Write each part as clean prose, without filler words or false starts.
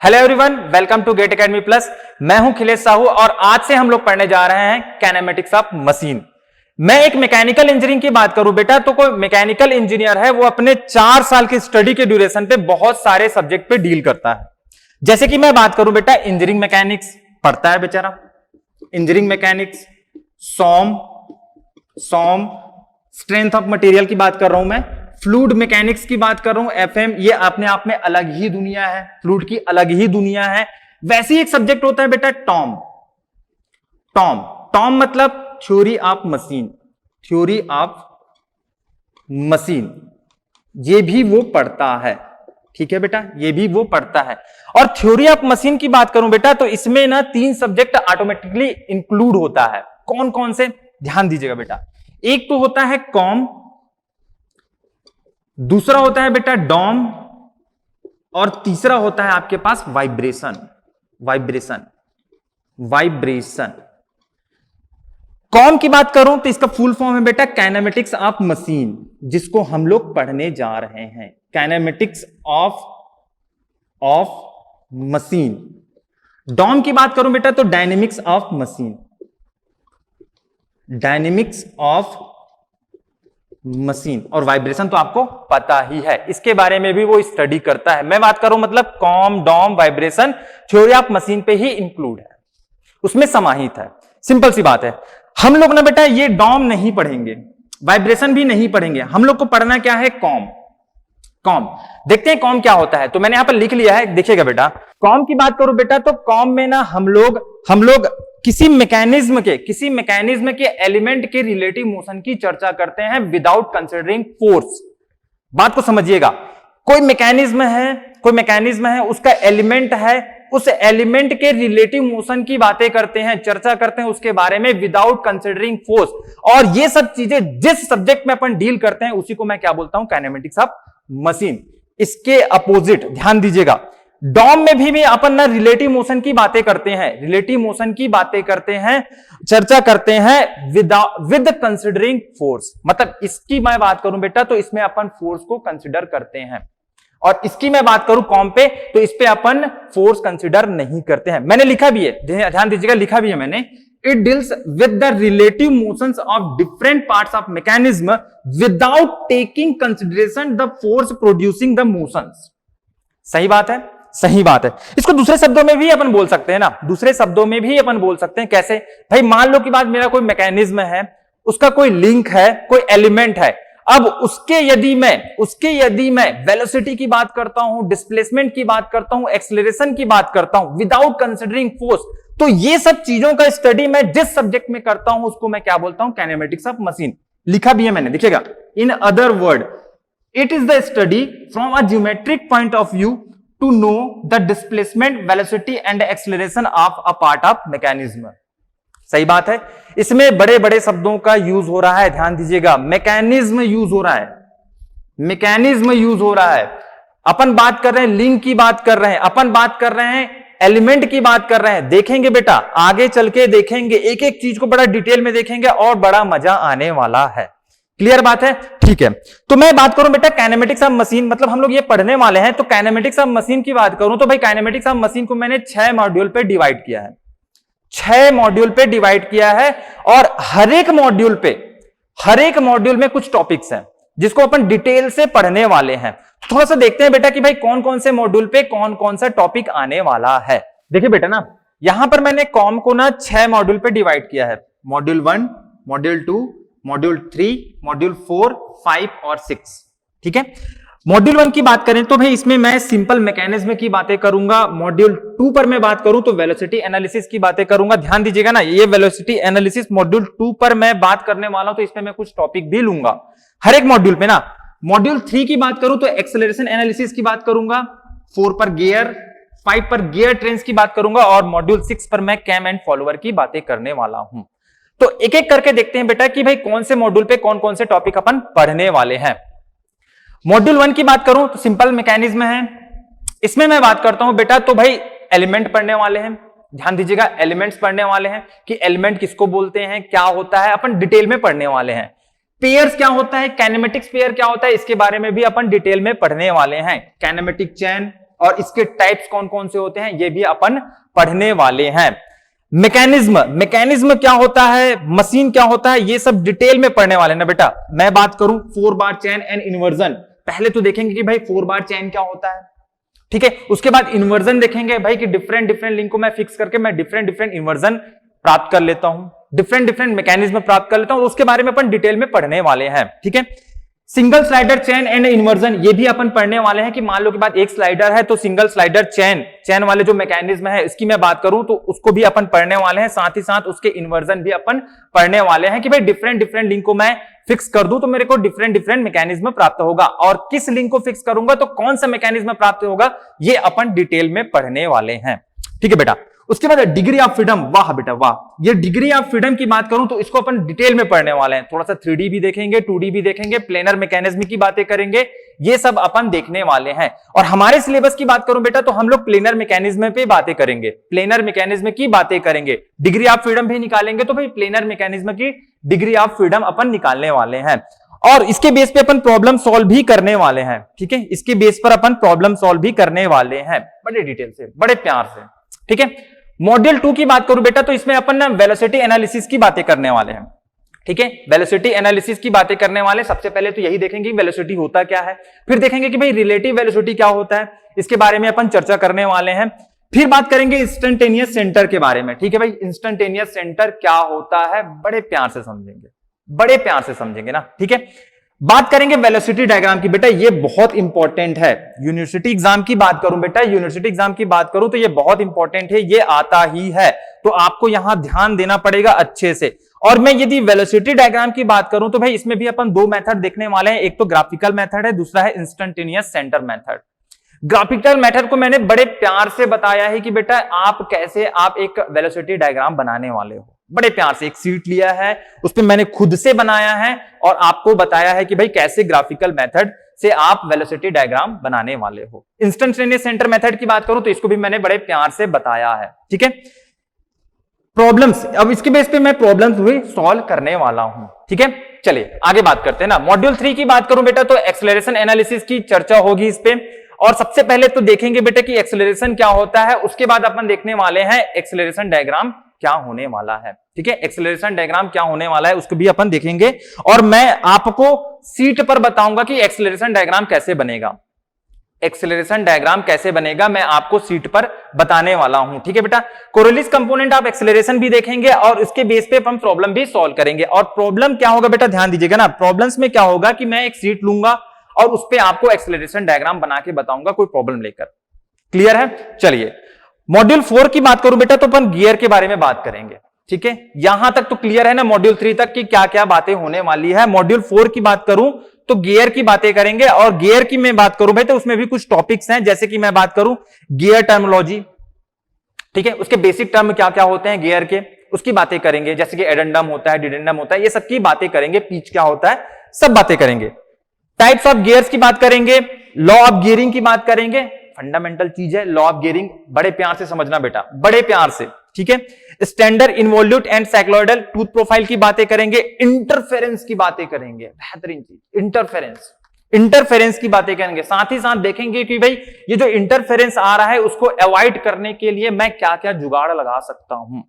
Hello everyone, welcome to GATE academy plus. मैं हूं खिलेश साहू और आज से हम लोग पढ़ने जा रहे हैं काइनेमेटिक्स ऑफ मशीन। मैं एक मैकेनिकल इंजीनियरिंग की बात करूं बेटा, तो कोई मैकेनिकल इंजीनियर है वो अपने 4 साल की स्टडी के ड्यूरेशन पे बहुत सारे सब्जेक्ट पे डील करता है। जैसे कि मैं बात करूं बेटा, इंजीनियरिंग मैकेनिक्स पढ़ता है बेचारा, इंजीनियरिंग मैकेनिक्स, सॉम स्ट्रेंथ ऑफ मटेरियल की बात कर रहा हूं मैं, फ्लूइड मैकेनिक्स की बात कर रहा हूं, एफएम, ये अपने आप में अलग ही दुनिया है, फ्लूइड की अलग ही दुनिया है। वैसे ही एक सब्जेक्ट होता है बेटा टॉम मतलब theory of machine, theory of machine, ये भी वो पढ़ता है। ठीक है बेटा, ये भी वो पढ़ता है। और थ्योरी ऑफ मशीन की बात करूं बेटा, तो इसमें ना 3 सब्जेक्ट ऑटोमेटिकली इंक्लूड होता है। कौन कौन से, ध्यान दीजिएगा बेटा। एक तो होता है कॉम, दूसरा होता है बेटा डॉम, और तीसरा होता है आपके पास वाइब्रेशन। कॉम की बात करूं तो इसका फुल फॉर्म है बेटा काइनेमेटिक्स ऑफ मशीन, जिसको हम लोग पढ़ने जा रहे हैं, काइनेमेटिक्स ऑफ मशीन। डॉम की बात करूं बेटा तो dynamics of machine, dynamics of machine. और वाइब्रेशन तो आपको पता ही है, इसके बारे में भी वो स्टडी करता है। मैं बात करूं मतलब KOM, DOM, vibration theory of machine पे ही इंक्लूड है, उसमें समाहित है। सिंपल सी बात है। हम लोग ना बेटा ये डॉम नहीं पढ़ेंगे, वाइब्रेशन भी नहीं पढ़ेंगे, हम लोग को पढ़ना क्या है, कॉम। देखते हैं कॉम क्या होता है। तो मैंने यहां पर लिख लिया है, देखिएगा बेटा। कॉम की बात करूं बेटा तो कॉम में ना हम लोग किसी मैकेनिज्म के एलिमेंट के रिलेटिव मोशन की चर्चा करते हैं विदाउट कंसीडरिंग फोर्स। बात को समझिएगा। कोई मैकेनिज्म है, उसका एलिमेंट है, उस एलिमेंट के रिलेटिव मोशन की बातें करते हैं, चर्चा करते हैं उसके बारे में विदाउट कंसीडरिंग फोर्स। और ये सब चीजें जिस सब्जेक्ट में अपन डील करते हैं उसी को मैं क्या बोलता हूं, काइनेमेटिक्स ऑफ मशीन। इसके अपोजिट ध्यान दीजिएगा, डॉम में भी अपन ना रिलेटिव मोशन की बातें करते हैं, चर्चा करते हैं विद कंसीडरिंग फोर्स। मतलब इसकी मैं बात करूं बेटा तो इसमें अपन फोर्स को कंसीडर करते हैं, और इसकी मैं बात करूं कॉम पे तो इस पे अपन फोर्स कंसीडर नहीं करते हैं। मैंने लिखा भी है, ध्यान दीजिएगा, लिखा भी है मैंने, it deals with the relative motions of different parts of mechanism without taking consideration the force producing the motions. सही बात है। इसको दूसरे शब्दों में भी अपन बोल सकते हैं ना, कैसे भाई, मान लो कि बात मेरा कोई मैकेनिज्म है, उसका कोई लिंक है, कोई एलिमेंट है। अब उसके यदि मैं वेलोसिटी की बात करता हूं, डिस्प्लेसमेंट की बात करता हूं, एक्सेलरेशन की बात करता हूं विदाउट कंसीडरिंग फोर्स, तो ये सब चीजों का स्टडी मैं जिस सब्जेक्ट में करता हूं उसको मैं क्या बोलता हूं, काइनेमेटिक्स ऑफ मशीन। लिखा भी है मैंने, देखिएगा। In other word, it is the study from a geometric point of view to know the displacement, velocity and acceleration of a part of mechanism। सही बात है। इसमें बड़े बड़े शब्दों का यूज हो रहा है, ध्यान दीजिएगा। मैकेनिज्म यूज हो रहा है, अपन बात कर रहे हैं लिंक की बात कर रहे हैं, अपन बात कर रहे हैं एलिमेंट की बात कर रहे हैं। देखेंगे बेटा, आगे चल के देखेंगे, एक एक चीज को बड़ा डिटेल में देखेंगे और बड़ा मजा आने वाला है। क्लियर बात है, ठीक है। तो मैं बात करूं बेटा काइनेमेटिक्स ऑफ मशीन, मतलब हम लोग ये पढ़ने वाले हैं। तो काइनेमेटिक्स ऑफ मशीन की बात करूं तो भाई काइनेमेटिक्स ऑफ मशीन को मैंने 6 मॉड्यूल पे डिवाइड किया है, और हर एक मॉड्यूल में कुछ टॉपिक्स हैं जिसको अपन डिटेल से पढ़ने वाले हैं। थोड़ा सा देखते हैं बेटा कि भाई कौन कौन से मॉड्यूल पे कौन कौन सा टॉपिक आने वाला है। देखिए बेटा ना, यहां पर मैंने कॉम को ना 6 मॉड्यूल पे डिवाइड किया है, मॉड्यूल 1, मॉड्यूल 2, मॉड्यूल 3, मॉड्यूल 4, 5 और 6। ठीक है। मॉड्यूल 1 की बात करें तो भाई इसमें मैं सिंपल मैकेनिज्म की बातें करूंगा। मॉड्यूल 2 पर मैं बात करूं तो वेलोसिटी एनालिसिस की बातें करूंगा। ध्यान दीजिएगा ना, ये वेलोसिटी एनालिसिस मॉड्यूल 2 पर मैं बात करने वाला हूं, तो इसमें मैं कुछ टॉपिक भी लूंगा हर एक मॉड्यूल पे ना। मॉड्यूल 3 की बात करूं तो एक्सेलरेशन एनालिसिस की बात करूंगा, 4 पर गियर, 5 पर गियर ट्रेन्स की बात करूंगा, और मॉड्यूल 6 पर मैं कैम एंड फॉलोअर की बातें करने वाला हूं। तो एक एक करके देखते हैं बेटा कि भाई कौन से मॉड्यूल पे कौन कौन से टॉपिक अपन पढ़ने वाले हैं। मॉड्यूल 1 की बात करूं तो सिंपल मैकेनिज्म है, इसमें मैं बात करता हूं बेटा तो भाई एलिमेंट पढ़ने वाले हैं। ध्यान दीजिएगा, एलिमेंट्स पढ़ने वाले हैं कि एलिमेंट किसको बोलते हैं, क्या होता है, अपन डिटेल में पढ़ने वाले हैं। पेयर्स क्या होता है, काइनेमेटिक्स पेयर क्या होता है, इसके बारे में भी अपन डिटेल में पढ़ने वाले हैं। काइनेमेटिक चेन, और इसके टाइप्स कौन कौन से होते हैं ये भी अपन पढ़ने वाले हैं। मैकेनिज्म क्या होता है, मशीन क्या होता है, ये सब डिटेल में पढ़ने वाले ना बेटा। मैं बात करूं 4 बार चेन एंड इन्वर्जन, पहले तो देखेंगे कि भाई 4 बार चेन क्या होता है, ठीक है। उसके बाद इन्वर्जन देखेंगे भाई कि डिफरेंट लिंक को मैं फिक्स करके मैं डिफरेंट इन्वर्जन प्राप्त कर लेता हूं, डिफरेंट मैकेनिज्म प्राप्त कर लेता हूं, उसके बारे में अपन डिटेल में पढ़ने वाले हैं, ठीक है। Single slider chain and inversion ये भी अपन पढ़ने वाले हैं कि मान लो के बाद एक स्लाइडर है तो सिंगल स्लाइडर चेन वाले जो मैकेनिज्म है इसकी मैं बात करूं तो उसको भी अपन पढ़ने वाले हैं, साथ ही साथ उसके इन्वर्जन भी अपन पढ़ने वाले हैं कि भाई डिफरेंट लिंक को मैं फिक्स कर दूं तो मेरे को डिफरेंट मैकेनिज्म प्राप्त होगा, और किस लिंक को फिक्स करूंगा तो कौन सा मैकेनिज्म प्राप्त होगा ये अपन डिटेल में पढ़ने वाले हैं, ठीक है बेटा। उसके बाद डिग्री ऑफ फ्रीडम, वाह बेटा वाह, ये डिग्री ऑफ फ्रीडम की बात करूं तो इसको अपन डिटेल में पढ़ने वाले हैं, थोड़ा सा 3D भी देखेंगे, 2D भी देखेंगे, प्लेनर मैकेनिज्म की बातें करेंगे, ये सब अपन देखने वाले हैं। और हमारे सिलेबस की बात करूं बेटा तो हम लोग प्लेनर मैकेनिज्म पे बातें करेंगे, प्लेनर मैकेनिज्म की बातें करेंगे, डिग्री ऑफ फ्रीडम भी निकालेंगे, तो भाई प्लेनर मैकेनिज्म की डिग्री ऑफ फ्रीडम अपन निकालने वाले हैं, और इसके बेस पे अपन प्रॉब्लम सॉल्व भी करने वाले हैं, ठीक है। इसके बेस पर अपन प्रॉब्लम सॉल्व भी करने वाले हैं बड़े डिटेल से, बड़े प्यार से, ठीक है। मॉड्यूल 2 की बात करूं बेटा तो इसमें अपन ना वेलोसिटी एनालिसिस की बातें करने वाले हैं, ठीक है। वेलोसिटी एनालिसिस की बातें करने वाले, सबसे पहले तो यही देखेंगे वेलोसिटी होता क्या है, फिर देखेंगे कि भाई रिलेटिव वेलोसिटी क्या होता है, इसके बारे में अपन चर्चा करने वाले हैं। फिर बात करेंगे इंस्टेंटेनियस सेंटर के बारे में, ठीक है भाई। इंस्टेंटेनियस सेंटर क्या होता है बड़े प्यार से समझेंगे, बड़े प्यार से समझेंगे ना, ठीक है। बात करेंगे वेलोसिटी डायग्राम की, बेटा ये बहुत इंपॉर्टेंट है। यूनिवर्सिटी एग्जाम की बात करूं बेटा, यूनिवर्सिटी एग्जाम की बात करूं तो ये बहुत इंपॉर्टेंट है, ये आता ही है, तो आपको यहां ध्यान देना पड़ेगा अच्छे से। और मैं यदि वेलोसिटी डायग्राम की बात करूं तो भाई इसमें भी अपन 2 मेथड देखने वाले हैं, एक तो ग्राफिकल मेथड है, दूसरा है instantaneous centre method. Graphical method को मैंने बड़े प्यार से बताया है कि बेटा आप कैसे आप एक वेलोसिटी डायग्राम बनाने वाले हो, बड़े प्यार से एक सीट लिया है उस पर मैंने खुद से बनाया है और आपको बताया है कि भाई कैसे ग्राफिकल मेथड से आप वेलोसिटी डायग्राम बनाने वाले हो। इंस्टेंटेनियस सेंटर मेथड की बात करूं तो इसको भी मैंने बड़े प्यार से बताया है, ठीक है। प्रॉब्लम्स, अब इसके बेस पे मैं प्रॉब्लम्स भी सॉल्व करने वाला हूं, ठीक है। चलिए आगे बात करते हैं ना। मॉड्यूल 3 की बात करूं बेटा तो एक्सेलरेशन एनालिसिस की चर्चा होगी इस पे, और सबसे पहले तो देखेंगे बेटा कि एक्सेलरेशन क्या होता है, उसके बाद अपन देखने वाले हैं एक्सेलरेशन डायग्राम क्या होने वाला है, ठीक है। एक्सेलरेशन डायग्राम क्या होने वाला है उसको भी अपन देखेंगे, और मैं आपको सीट पर बताऊंगा कि एक्सेलरेशन डायग्राम कैसे बनेगा। एक्सेलरेशन डायग्राम कैसे बनेगा मैं आपको सीट पर बताने वाला हूं, ठीक है बेटा। कोरिलेस कंपोनेंट ऑफ एक्सेलरेशन भी देखेंगे और उसके बेस पे हम प्रॉब्लम भी सॉल्व करेंगे। और प्रॉब्लम क्या होगा बेटा, ध्यान दीजिएगा ना, प्रॉब्लम्स में क्या होगा कि मैं एक सीट लूंगा और उस पे आपको एक्सेलरेशन डायग्राम बना के बताऊंगा कोई प्रॉब्लम लेकर। क्लियर है? चलिए मॉड्यूल 4 की बात करूं बेटा तो अपन गियर के बारे में बात करेंगे, ठीक है। यहां तक तो क्लियर है ना मॉड्यूल 3 तक की क्या क्या बातें होने वाली है। मॉड्यूल 4 की बात करूं तो गियर की बातें करेंगे, और गियर की मैं बात करूं भाई तो उसमें भी कुछ टॉपिक्स हैं, जैसे कि मैं बात करूं गियर टर्मिनोलॉजी, ठीक है, उसके बेसिक टर्म क्या क्या होते हैं गियर के, उसकी बातें करेंगे, जैसे कि एडेंडम होता है, डिडेंडम होता है, ये सब की बातें करेंगे, पिच क्या होता है, सब बातें करेंगे। टाइप्स ऑफ गियर्स की बात करेंगे, लॉ ऑफ गियरिंग की बात करेंगे, फंडामेंटल चीज है लॉ ऑफ गियरिंग, बड़े प्यार से समझना बेटा, बड़े प्यार से, ठीक है। Standard involute and cycloidal tooth profile की बातें करेंगे, इंटरफेरेंस की बातें करेंगे, बेहतरीन चीज इंटरफेरेंस की बातें करेंगे। साथ ही साथ देखेंगे कि भाई ये जो इंटरफेरेंस आ रहा है उसको अवॉइड करने के लिए मैं क्या क्या जुगाड़ लगा सकता हूं,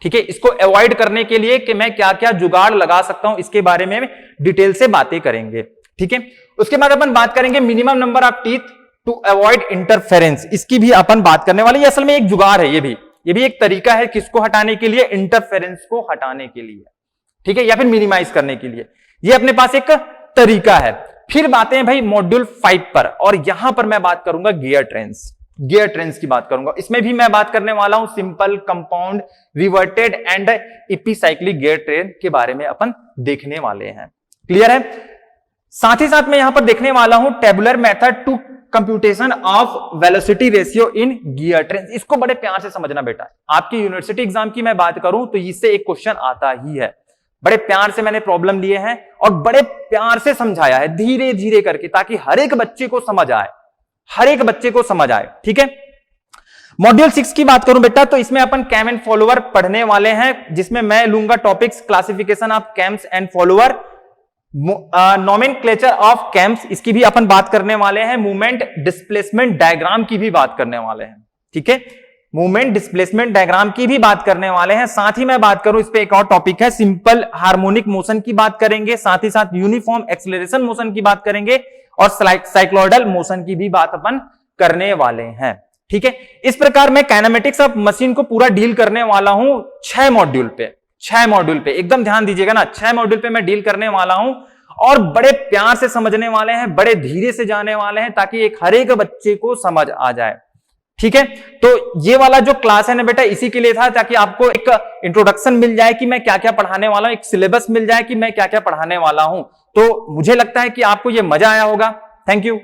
ठीक है। इसको अवॉइड करने के लिए कि मैं क्या क्या जुगाड़ लगा सकता हूं, इसके बारे में डिटेल से बातें करेंगे, ठीक है। उसके बाद अपन बात करेंगे minimum number of teeth to avoid interference, इसकी भी अपन बात करने वाले। ये असल में एक जुगाड़ है, ये भी एक तरीका है किसको हटाने के लिए, इंटरफेरेंस को हटाने के लिए, ठीक है, या फिर मिनिमाइज करने के लिए, ये अपने पास एक तरीका है। फिर बातें भाई मॉड्यूल 5 पर, और यहां पर मैं बात करूंगा गियर ट्रेंस की बात करूंगा। इसमें भी मैं बात करने वाला हूं simple, compound, reverted and epicyclic gear train के बारे में अपन देखने वाले हैं। क्लियर है? साथ ही साथ मैं यहां पर देखने वाला हूं tabular method to computation of velocity ratio in gear train. इसको बड़े प्यार से समझना बेटा, आपकी यूनिवर्सिटी एग्जाम की मैं बात करूं तो इससे एक क्वेश्चन आता ही है। बड़े प्यार से मैंने प्रॉब्लम लिए हैं और बड़े प्यार से समझाया है, धीरे धीरे करके, ताकि हर एक बच्चे को समझ आए, ठीक है। मॉड्यूल 6 की बात करूं बेटा तो इसमें अपन कैम एंड फॉलोअर पढ़ने वाले हैं, जिसमें मैं लूंगा topics classification of camps and follower, nomenclature of camps, इसकी भी अपन बात करने वाले हैं। मूवमेंट डिस्प्लेसमेंट डायग्राम की भी बात करने वाले हैं, ठीक है, मूवमेंट डिस्प्लेसमेंट डायग्राम की भी बात करने वाले हैं। साथ ही मैं बात करूं, इस पे एक और टॉपिक है, सिंपल हार्मोनिक मोशन की बात करेंगे, साथ ही साथ यूनिफॉर्म एक्सेलरेशन मोशन की बात करेंगे और साइक्लोइडल मोशन की भी बात अपन करने वाले हैं, ठीक है। इस प्रकार मैं काइनेमेटिक्स ऑफ मशीन को पूरा डील करने वाला हूं 6 मॉड्यूल पे, 6 मॉड्यूल पे, एकदम ध्यान दीजिएगा ना, 6 मॉड्यूल पे मैं डील करने वाला हूं और बड़े प्यार से समझने वाले हैं, बड़े धीरे से जाने वाले हैं, ताकि एक हर एक बच्चे को समझ आ जाए, ठीक है। तो ये वाला जो क्लास है ना बेटा, इसी के लिए था, ताकि आपको एक इंट्रोडक्शन मिल जाए कि मैं क्या क्या पढ़ाने वाला हूं, एक सिलेबस मिल जाए कि मैं क्या क्या पढ़ाने वाला हूं। तो मुझे लगता है कि आपको ये मजा आया होगा। Thank you.